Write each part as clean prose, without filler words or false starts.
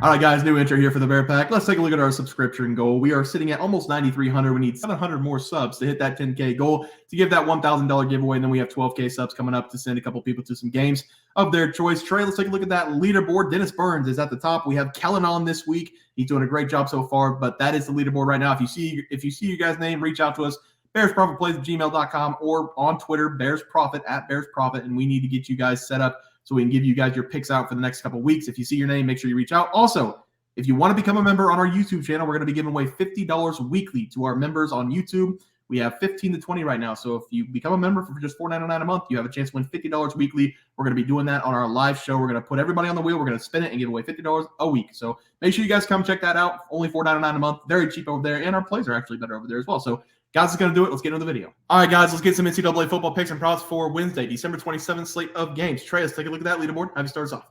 All right, guys, new intro here for the Bear Pack. Let's take a look at our subscription goal. We are sitting at almost 9,300. We need 700 more subs to hit that 10K goal to give that $1,000 giveaway. And then we have 12K subs coming up to send a couple people to some games of their choice. Trey, let's take a look at that leaderboard. Dennis Burns is at the top. We have Kellen on this week. He's doing a great job so far, but that is the leaderboard right now. If you see your guys' name, reach out to us. BearsProfitPlays@gmail.com or on Twitter, BearsProfit @BearsProfit, and we need to get you guys set up so we can give you guys your picks out for the next couple of weeks. If you see your name, make sure you reach out. Also, if you want to become a member on our YouTube channel, we're going to be giving away $50 weekly to our members on YouTube. We have 15 to 20 right now. So if you become a member for just $4.99 a month, you have a chance to win $50 weekly. We're going to be doing that on our live show. We're going to put everybody on the wheel. We're going to spin it and give away $50 a week. So make sure you guys come check that out. Only $4.99 a month. Very cheap over there. And our plays are actually better over there as well. So guys, is going to do it. Let's get into the video. All right, guys, let's get some NCAA football picks and props for Wednesday, December 27th slate of games. Trey, let's take a look at that leaderboard. Have you start us off?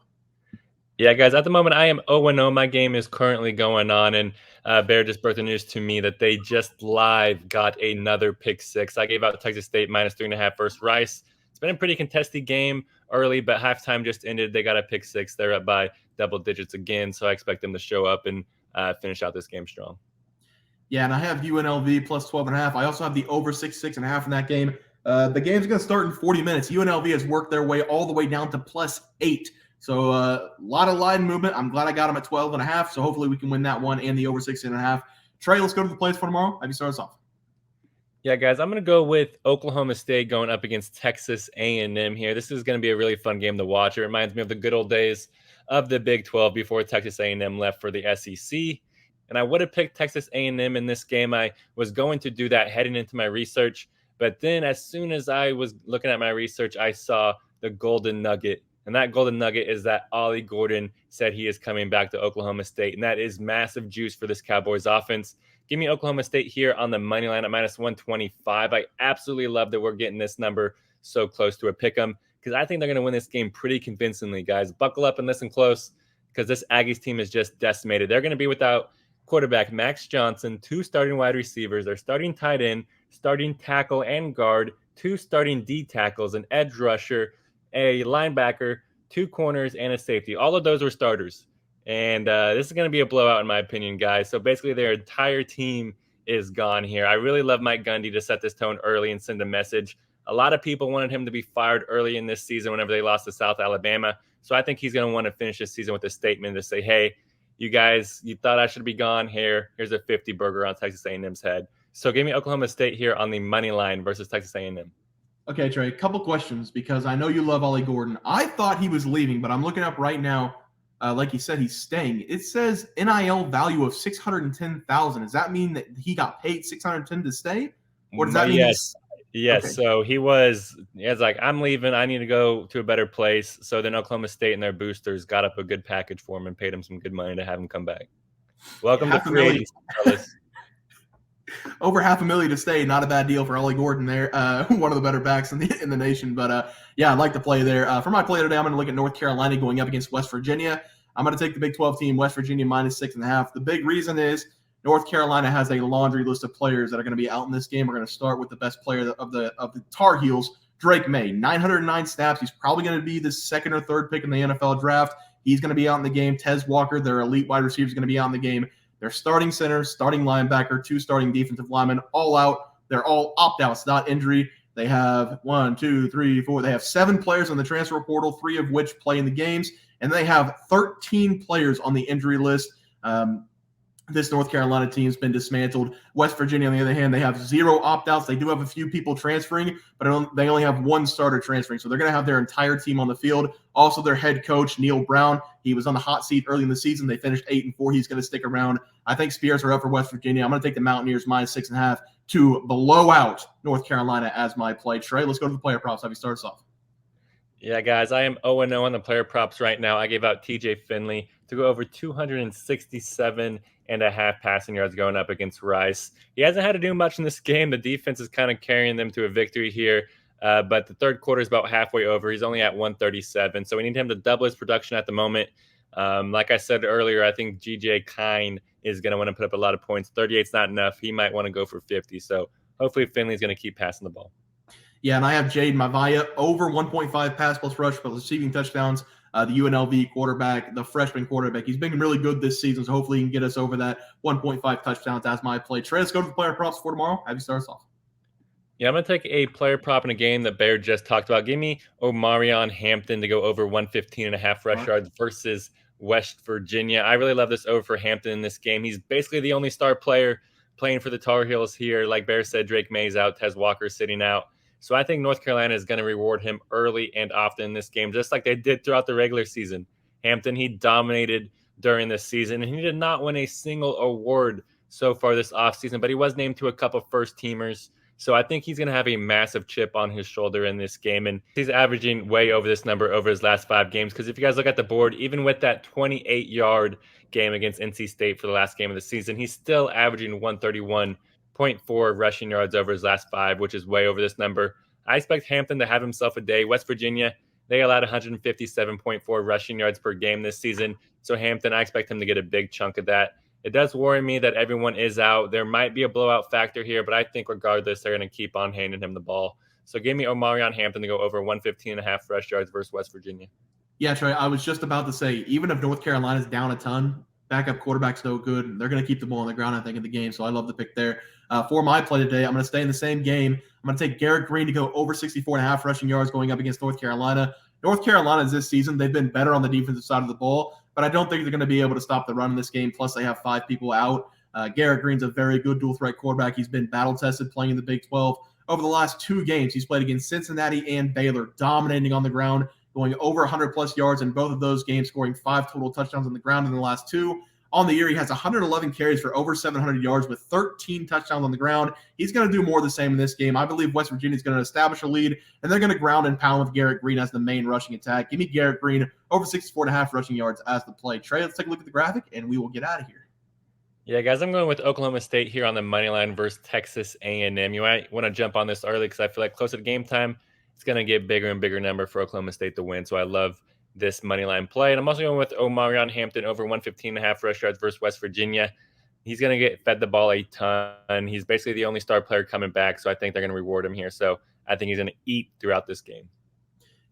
Yeah, guys, at the moment, I am 0-0. My game is currently going on, and Bear just broke the news to me that they just live got another pick six. I gave out Texas State -3.5 versus Rice. It's been a pretty contested game early, but halftime just ended. They got a pick six. They're up by double digits again, so I expect them to show up and finish out this game strong. Yeah, and I have UNLV plus 12.5. I also have the over 6.5 in that game. The game's going to start in 40 minutes. UNLV has worked their way all the way down to +8. So a lot of line movement. I'm glad I got them at 12.5. So hopefully we can win that one and the over 6.5. Trey, let's go to the plays for tomorrow. Have you start us off? Yeah, guys, I'm going to go with Oklahoma State going up against Texas A&M here. This is going to be a really fun game to watch. It reminds me of the good old days of the Big 12 before Texas A&M left for the SEC. And I would have picked Texas A&M in this game. I was going to do that heading into my research. But then as soon as I was looking at my research, I saw the golden nugget. And that golden nugget is that Ollie Gordon said he is coming back to Oklahoma State. And that is massive juice for this Cowboys offense. Give me Oklahoma State here on the money line at -125. I absolutely love that we're getting this number so close to a pick 'em because I think they're going to win this game pretty convincingly, guys. Buckle up and listen close because this Aggies team is just decimated. They're going to be without quarterback Max Johnson, 2 starting wide receivers, their starting tight end, starting tackle and guard, 2 starting D tackles, an edge rusher, a linebacker, 2 corners, and a safety. All of those were starters. And this is going to be a blowout in my opinion, guys. So basically their entire team is gone here. I really love Mike Gundy to set this tone early and send a message. A lot of people wanted him to be fired early in this season whenever they lost to South Alabama. So I think he's going to want to finish this season with a statement to say, hey, you guys, you thought I should be gone here. Here's a 50 burger on Texas A&M's head. So give me Oklahoma State here on the money line versus Texas A&M. Okay, Trey, a couple questions because I know you love Ollie Gordon. I thought he was leaving, but I'm looking up right now. Like you said, he's staying. It says NIL value of $610,000. Does that mean that he got paid $610 to stay? Or does that mean yes? Yes. Okay. So he was like, I'm leaving. I need to go to a better place. So then Oklahoma State and their boosters got up a good package for him and paid him some good money to have him come back. Welcome to free agency, fellas. Over $500,000 to stay, not a bad deal for Ollie Gordon there. One of the better backs in the nation. But yeah, I like the play there. For my play today, I'm going to look at North Carolina going up against West Virginia. I'm going to take the Big 12 team, West Virginia -6.5. The big reason is North Carolina has a laundry list of players that are going to be out in this game. We're going to start with the best player of the Tar Heels, Drake May. 909 snaps. He's probably going to be the second or third pick in the NFL draft. He's going to be out in the game. Tez Walker, their elite wide receiver, is going to be out in the game. Their starting center, starting linebacker, 2 starting defensive linemen, all out. They're all opt-outs, not injury. They have 1, 2, 3, 4. They have 7 players on the transfer portal, 3 of which play in the games. And they have 13 players on the injury list. This North Carolina team's been dismantled. West Virginia, on the other hand, they have 0 opt-outs. They do have a few people transferring, but they only have 1 starter transferring. So they're going to have their entire team on the field. Also, their head coach, Neil Brown, he was on the hot seat early in the season. They finished 8-4. He's going to stick around. I think Spears are up for West Virginia. I'm going to take the Mountaineers -6.5 to blow out North Carolina as my play. Trey, let's go to the player props. Have you start us off? Yeah, guys, I am 0-0 on the player props right now. I gave out TJ Finley to go over 267.5 passing yards going up against Rice. He hasn't had to do much in this game. The defense is kind of carrying them to a victory here. But the third quarter is about halfway over. He's only at 137. So we need him to double his production at the moment. Like I said earlier, I think GJ Kine is going to want to put up a lot of points. 38 is not enough. He might want to go for 50. So hopefully Finley's going to keep passing the ball. Yeah, and I have Jade Mavaya over 1.5 pass plus rush plus receiving touchdowns. the UNLV quarterback, the freshman quarterback. He's been really good this season, so hopefully he can get us over that 1.5 touchdowns as my play. Trey, let's go to the player props for tomorrow. Have you start us off? Yeah, I'm going to take a player prop in a game that Bear just talked about. Give me Omarion Hampton to go over 115.5 rush yards versus West Virginia. I really love this over for Hampton in this game. He's basically the only star player playing for the Tar Heels here. Like Bear said, Drake May's out, Tez Walker's sitting out. So I think North Carolina is going to reward him early and often in this game, just like they did throughout the regular season. Hampton, he dominated during this season, and he did not win a single award so far this offseason, but he was named to a couple first teamers. So I think he's going to have a massive chip on his shoulder in this game. And he's averaging way over this number over his last 5 games. Because if you guys look at the board, even with that 28-yard game against NC State for the last game of the season, he's still averaging 131.4 rushing yards over his last 5, which is way over this number. I expect Hampton to have himself a day. West Virginia, they allowed 157.4 rushing yards per game this season. So Hampton, I expect him to get a big chunk of that. It does worry me that everyone is out. There might be a blowout factor here, but I think regardless, they're going to keep on handing him the ball. So give me Omarion Hampton to go over 115.5 rush yards versus West Virginia. Yeah, Trey, I was just about to say, even if North Carolina's down a ton, backup quarterback's no good. They're going to keep the ball on the ground, I think, in the game. So I love the pick there. For my play today, I'm going to stay in the same game. I'm going to take Garret Greene to go over 64.5 rushing yards going up against North Carolina. North Carolina's this season, they've been better on the defensive side of the ball, but I don't think they're going to be able to stop the run in this game. Plus, they have 5 people out. Garret Greene's a very good dual-threat quarterback. He's been battle-tested playing in the Big 12. Over the last 2 games, he's played against Cincinnati and Baylor, dominating on the ground, going over 100-plus yards in both of those games, scoring 5 total touchdowns on the ground in the last 2. On the year, he has 111 carries for over 700 yards with 13 touchdowns on the ground. He's going to do more of the same in this game. I believe West Virginia is going to establish a lead, and they're going to ground and pound with Garret Greene as the main rushing attack. Give me Garret Greene over 64.5 rushing yards as the play. Trey, let's take a look at the graphic, and we will get out of here. Yeah, guys, I'm going with Oklahoma State here on the money line versus Texas A&M. You might want to jump on this early because I feel like closer to game time, it's going to get bigger and bigger number for Oklahoma State to win. So I love this money line play. And I'm also going with Omarion Hampton over 115.5 rush yards versus West Virginia. He's going to get fed the ball a ton. He's basically the only star player coming back, so I think they're going to reward him here. So I think he's going to eat throughout this game.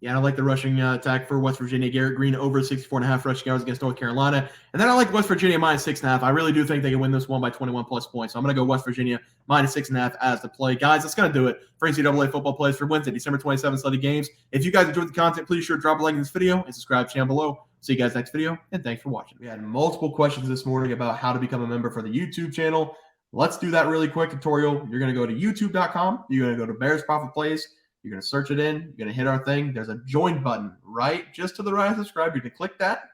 Yeah, I like the rushing attack for West Virginia. Garret Greene over 64.5 rushing yards against North Carolina. And then I like West Virginia minus 6.5. I really do think they can win this one by 21-plus points. So I'm going to go West Virginia minus 6.5 as the play. Guys, that's going to do it for NCAA football plays for Wednesday, December 27th, slate games. If you guys enjoyed the content, please sure drop a like in this video and subscribe to the channel below. See you guys next video, and thanks for watching. We had multiple questions this morning about how to become a member for the YouTube channel. Let's do that really quick tutorial. You're going to go to youtube.com. You're going to go to Bears Profit Plays. You're going to search it in. You're going to hit our thing. There's a join button right just to the right of subscribe. You're going to click that.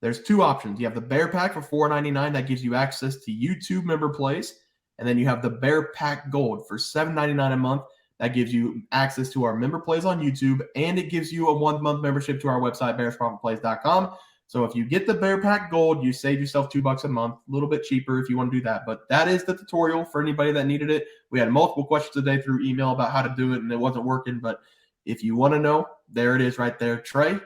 There's 2 options. You have the Bear Pack for $4.99. That gives you access to YouTube member plays. And then you have the Bear Pack Gold for $7.99 a month. That gives you access to our member plays on YouTube. And it gives you a 1-month membership to our website, bearsprofitplays.com. So if you get the Bear Pack Gold, you save yourself $2 a month, a little bit cheaper if you want to do that. But that is the tutorial for anybody that needed it. We had multiple questions today through email about how to do it, and it wasn't working. But if you want to know, there it is right there. Trey,